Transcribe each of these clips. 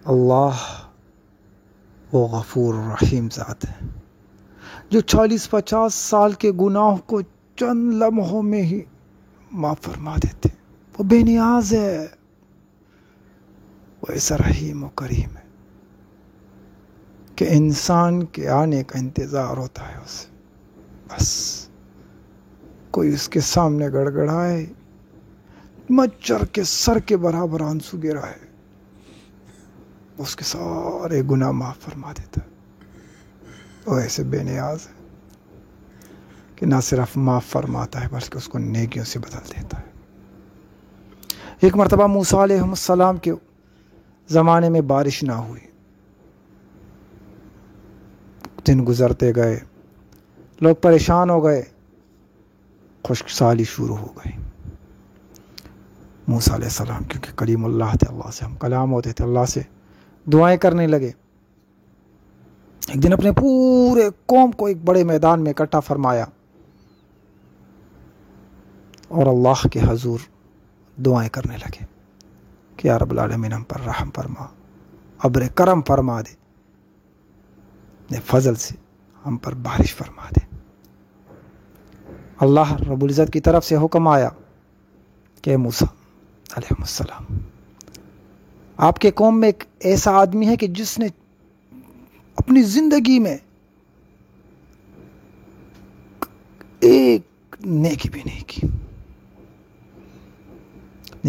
اللہ وہ غفور رحیم ذات ہے جو 40-50 سال کے گناہ کو چند لمحوں میں ہی معاف فرما دیتے. وہ بے نیاز ہے، وہ ایسا رحیم و کریم ہے کہ انسان کے آنے کا انتظار ہوتا ہے اسے. بس کوئی اس کے سامنے گڑگڑائے، مچھر کے سر کے برابر آنسو گرائے، اس کے سارے گناہ معاف فرما دیتا ہے. وہ ایسے بے نیاز ہے کہ نہ صرف معاف فرماتا ہے بلکہ اس کو نیکیوں سے بدل دیتا ہے. ایک مرتبہ موسیٰ علیہ السلام کے زمانے میں بارش نہ ہوئی، دن گزرتے گئے، لوگ پریشان ہو گئے، خشک سالی شروع ہو گئی. موسیٰ علیہ السلام کیونکہ کلیم اللہ تھے، اللہ سے ہم کلام ہوتے تھے، اللہ سے دعائیں کرنے لگے. ایک دن اپنے پورے قوم کو ایک بڑے میدان میں اکٹھا فرمایا اور اللہ کے حضور دعائیں کرنے لگے کہ یا رب العالمین ہم پر رحم فرما، ابر کرم فرما دے، اپنے فضل سے ہم پر بارش فرما دے. اللہ رب العزت کی طرف سے حکم آیا کہ موسیٰ علیہ السلام، آپ کے قوم میں ایک ایسا آدمی ہے کہ جس نے اپنی زندگی میں ایک نیکی بھی نہیں کی.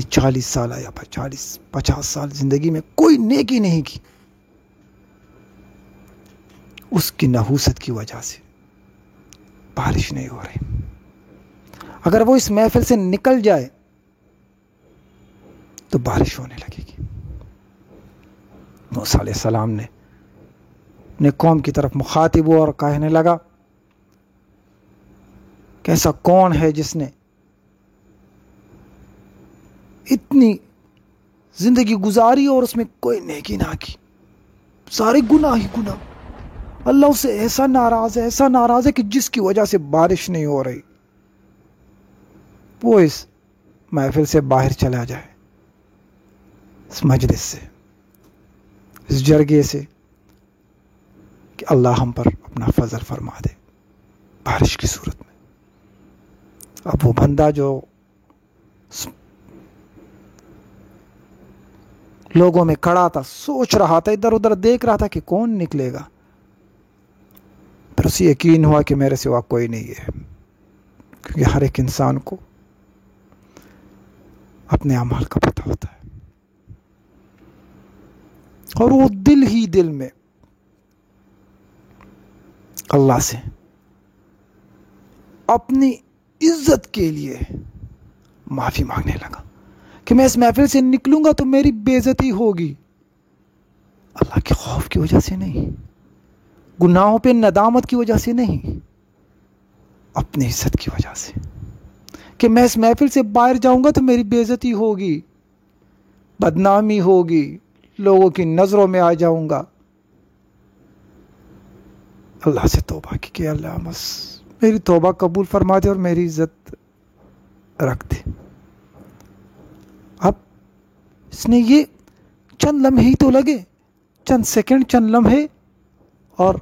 40 سال یا 50 سال زندگی میں کوئی نیکی نہیں کی. اس کی نحوست کی وجہ سے بارش نہیں ہو رہی. اگر وہ اس محفل سے نکل جائے تو بارش ہونے لگے گی. موسیٰ علیہ السلام نے اپنے قوم کی طرف مخاطب ہوا اور کہنے لگا کہ ایسا کون ہے جس نے اتنی زندگی گزاری اور اس میں کوئی نیکی نہ کی، سارے گناہ ہی گناہ. اللہ اس سے ایسا ناراض ہے کہ جس کی وجہ سے بارش نہیں ہو رہی. وہ اس محفل سے باہر چلا جائے، اس مجلس سے، اس جرگے سے، کہ اللہ ہم پر اپنا فضل فرما دے بارش کی صورت میں. اب وہ بندہ جو لوگوں میں کھڑا تھا، سوچ رہا تھا، ادھر ادھر دیکھ رہا تھا کہ کون نکلے گا، پھر اسے یقین ہوا کہ میرے سوا کوئی نہیں ہے. کیونکہ ہر ایک انسان کو اپنے اعمال کا پتہ ہوتا ہے، اور وہ دل ہی دل میں اللہ سے اپنی عزت کے لیے معافی مانگنے لگا کہ میں اس محفل سے نکلوں گا تو میری بے عزتی ہوگی. اللہ کے خوف کی وجہ سے نہیں، گناہوں پہ ندامت کی وجہ سے نہیں، اپنی عزت کی وجہ سے کہ میں اس محفل سے باہر جاؤں گا تو میری بے عزتی ہوگی، بدنامی ہوگی، لوگوں کی نظروں میں آ جاؤں گا. اللہ سے توبہ کی کہ اللہ بس میری توبہ قبول فرما دے اور میری عزت رکھ دے. اب اس نے یہ چند لمحے ہی تو لگے، چند سیکنڈ، چند لمحے، اور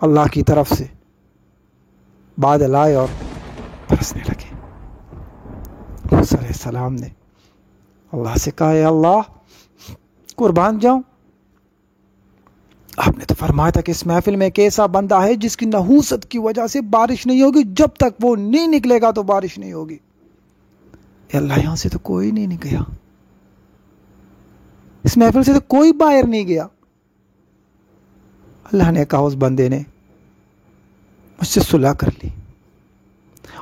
اللہ کی طرف سے بادل آئے اور برسنے لگے. موسیٰ علیہ السلام نے اللہ سے کہا اے اللہ قربان جاؤں، آپ نے تو فرمایا تھا کہ اس محفل میں ایک ایسا بندہ ہے جس کی نحوست کی وجہ سے بارش نہیں ہوگی، جب تک وہ نہیں نکلے گا تو بارش نہیں ہوگی. اے اللہ یہاں سے تو کوئی نہیں گیا، اس محفل سے تو کوئی باہر نہیں گیا. اللہ نے کہا اس بندے نے مجھ سے صلح کر لی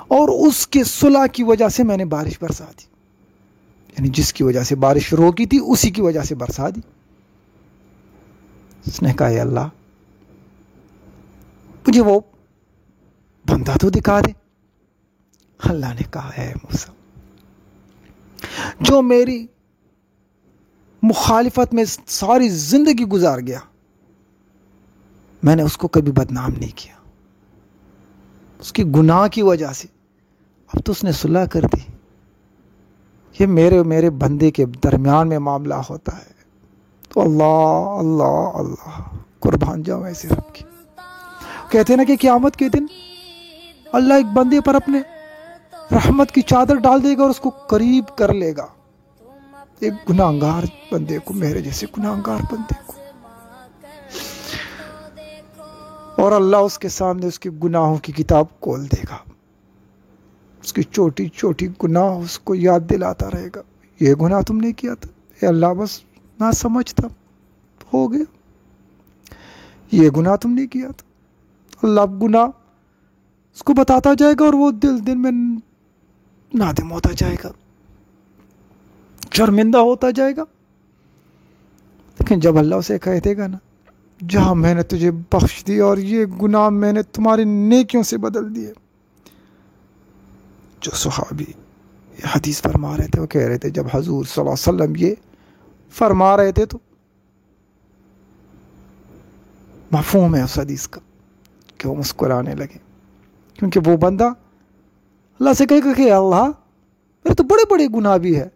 اور اس کے صلح کی وجہ سے میں نے بارش برسا دی، یعنی جس کی وجہ سے بارش روکی تھی اسی کی وجہ سے برسا دی. اس نے کہا اے اللہ مجھے وہ بندہ تو دکھا دے. اللہ نے کہا اے موسیٰ جو میری مخالفت میں ساری زندگی گزار گیا، میں نے اس کو کبھی بدنام نہیں کیا، اس کی گناہ کی وجہ سے اب تو اس نے صلح کر دی. یہ میرے بندے کے درمیان میں معاملہ ہوتا ہے، تو اللہ اللہ اللہ قربان جاؤں ایسے رب کی. کہتے ہیں نا کہ قیامت کے دن اللہ ایک بندے پر اپنے رحمت کی چادر ڈال دے گا اور اس کو قریب کر لے گا، ایک گناہگار بندے کو، میرے جیسے گناہگار بندے کو، اور اللہ اس کے سامنے اس کے گناہوں کی کتاب کھول دے گا. اس کی چھوٹی چھوٹی گناہ اس کو یاد دلاتا رہے گا، یہ گناہ تم نے کیا تھا، اے اللہ بس نہ سمجھ تھا، ہو گیا، یہ گناہ تم نے کیا تھا. اللہ گناہ اس کو بتاتا جائے گا اور وہ دل میں نادم ہوتا جائے گا، شرمندہ ہوتا جائے گا. لیکن جب اللہ اسے کہہ دے گا نا، جہاں میں نے تجھے بخش دیا اور یہ گناہ میں نے تمہاری نیکیوں سے بدل دیے. جو صحابی یہ حدیث فرما رہے تھے وہ کہہ رہے تھے جب حضور صلی اللہ علیہ وسلم یہ فرما رہے تھے تو مفہوم ہے اس حدیث کا کہ وہ مسکرانے لگے، کیونکہ وہ بندہ اللہ سے کہے گا کہ اللہ میرے تو بڑے بڑے گناہ بھی ہے،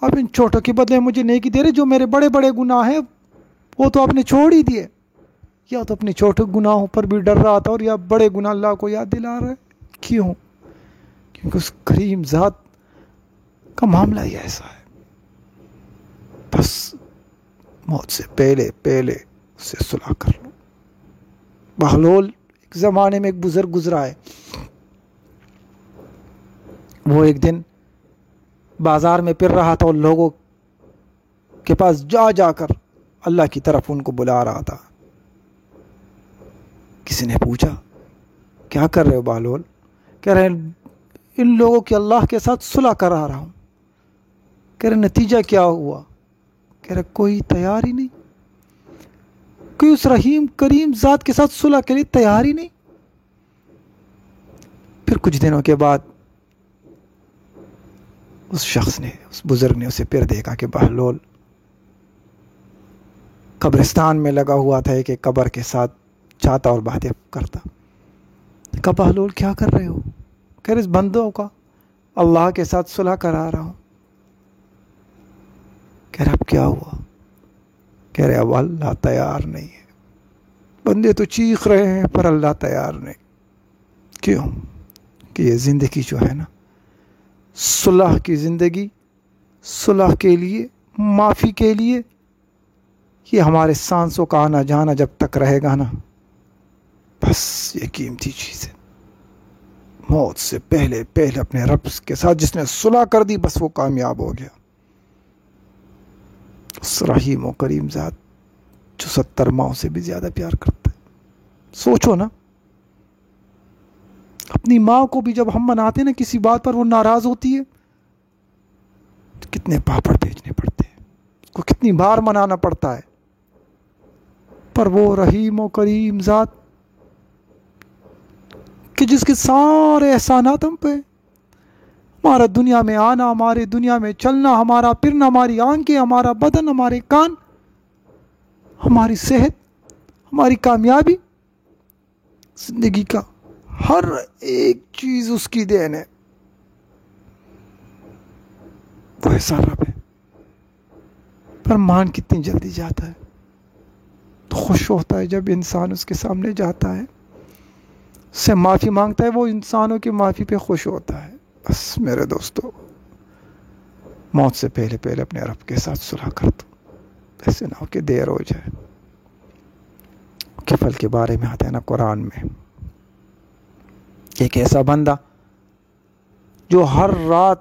آپ ان چھوٹوں کے بدلے مجھے نیکی دے رہے، جو میرے بڑے بڑے گناہ ہیں وہ تو آپ نے چھوڑ ہی دیے. یا تو اپنے چھوٹے گناہوں پر بھی ڈر رہا تھا اور یا بڑے گناہ اللہ کو یاد دلا رہا ہے. کیوں؟ کیونکہ اس کریم ذات کا معاملہ ہی ایسا ہے. بس موت سے پہلے پہلے اسے صلح کر لو. بہلول ایک زمانے میں ایک بزرگ گزرا ہے، وہ ایک دن بازار میں پھر رہا تھا اور لوگوں کے پاس جا جا کر اللہ کی طرف ان کو بلا رہا تھا. کسی نے پوچھا کیا کر رہے ہو بہلول؟ کہہ رہے ان لوگوں کی اللہ کے ساتھ صلح کرا رہا ہوں. کہہ رہے نتیجہ کیا ہوا؟ کہہ رہے کوئی تیار ہی نہیں، کوئی اس رحیم کریم ذات کے ساتھ صلح کے لیے تیار ہی نہیں. پھر کچھ دنوں کے بعد اس شخص نے، اس بزرگ نے اسے پھر دیکھا کہ بہلول قبرستان میں لگا ہوا تھا کہ قبر کے ساتھ چاہتا اور باتیں کرتا. کہا بہلول کیا کر رہے ہو؟ کہہ رہے اس بندوں کا اللہ کے ساتھ صلح کرا رہا ہوں. کہہ رہے اب کیا ہوا؟ کہہ رہے اب اللہ تیار نہیں ہے. بندے تو چیخ رہے ہیں پر اللہ تیار نہیں. کیوں؟ کہ یہ زندگی جو ہے نا، صلح کی زندگی، صلح کے لیے، معافی کے لیے، یہ ہمارے سانسوں کا آنا جانا جب تک رہے گا نا، بس یہ قیمتی چیز ہے. موت سے پہلے پہلے اپنے رب کے ساتھ جس نے صلح کر دی بس وہ کامیاب ہو گیا. اس رحیم و کریم ذات جو 70 ماؤں سے بھی زیادہ پیار کرتا ہے. سوچو نا، اپنی ماں کو بھی جب ہم مناتے نا کسی بات پر وہ ناراض ہوتی ہے تو کتنے پاپڑ بھیجنے پڑتے ہیں، اس کو کتنی بار منانا پڑتا ہے. پر وہ رحیم و کریم ذات کہ جس کے سارے احسانات ہم پہ، ہمارا دنیا میں آنا، ہمارے دنیا میں چلنا، ہمارا پھرنا، ہماری آنکھیں، ہمارا بدن، ہمارے کان، ہماری صحت، ہماری کامیابی، زندگی کا ہر ایک چیز اس کی دین ہے. وہ ایسا رب ہے. پر مان کتنی جلدی جاتا ہے. تو خوش ہوتا ہے جب انسان اس کے سامنے جاتا ہے، اس سے معافی مانگتا ہے، وہ انسانوں کی معافی پہ خوش ہوتا ہے. بس میرے دوستو، موت سے پہلے پہلے اپنے رب کے ساتھ صلح کر دو، ایسے نہ ہو کہ دیر ہو جائے. کفل کے بارے میں آتا ہے نا قرآن میں، ایک ایسا بندہ جو ہر رات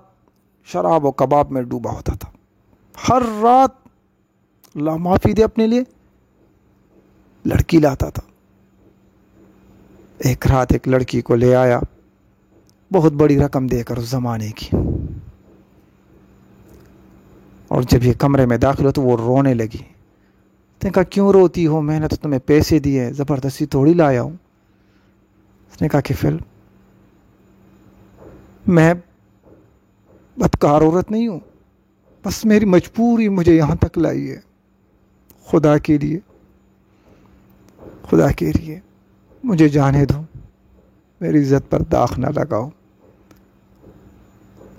شراب و کباب میں ڈوبا ہوتا تھا، ہر رات اللہ معافی دے اپنے لیے لڑکی لاتا تھا. ایک رات ایک لڑکی کو لے آیا، بہت بڑی رقم دے کر اس زمانے کی، اور جب یہ کمرے میں داخل ہو تو وہ رونے لگی. اس نے کہا کیوں روتی ہو؟ میں نے تو تمہیں پیسے دیے، زبردستی تھوڑی لایا ہوں. اس نے کہا کہ فل میں بدکار عورت نہیں ہوں، بس میری مجبوری مجھے یہاں تک لائی ہے. خدا کے لیے، خدا کے لیے مجھے جانے دو، میری عزت پر داغ نہ لگاؤ،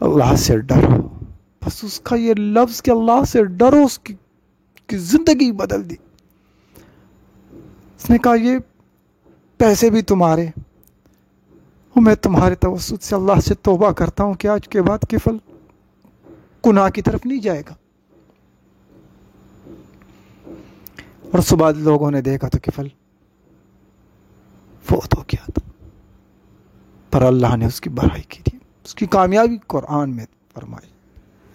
اللہ سے ڈرو. بس اس کا یہ لفظ کہ اللہ سے ڈرو، اس کی کی زندگی بدل دی. اس نے کہا یہ پیسے بھی تمہارے، اور میں تمہارے توسط سے اللہ سے توبہ کرتا ہوں کہ آج کے بعد کفل گناہ کی طرف نہیں جائے گا. اور صبح لوگوں نے دیکھا تو کفل فوت ہو گیا تھا، پر اللہ نے اس کی بڑائی کی تھی، اس کی کامیابی قرآن میں فرمائی.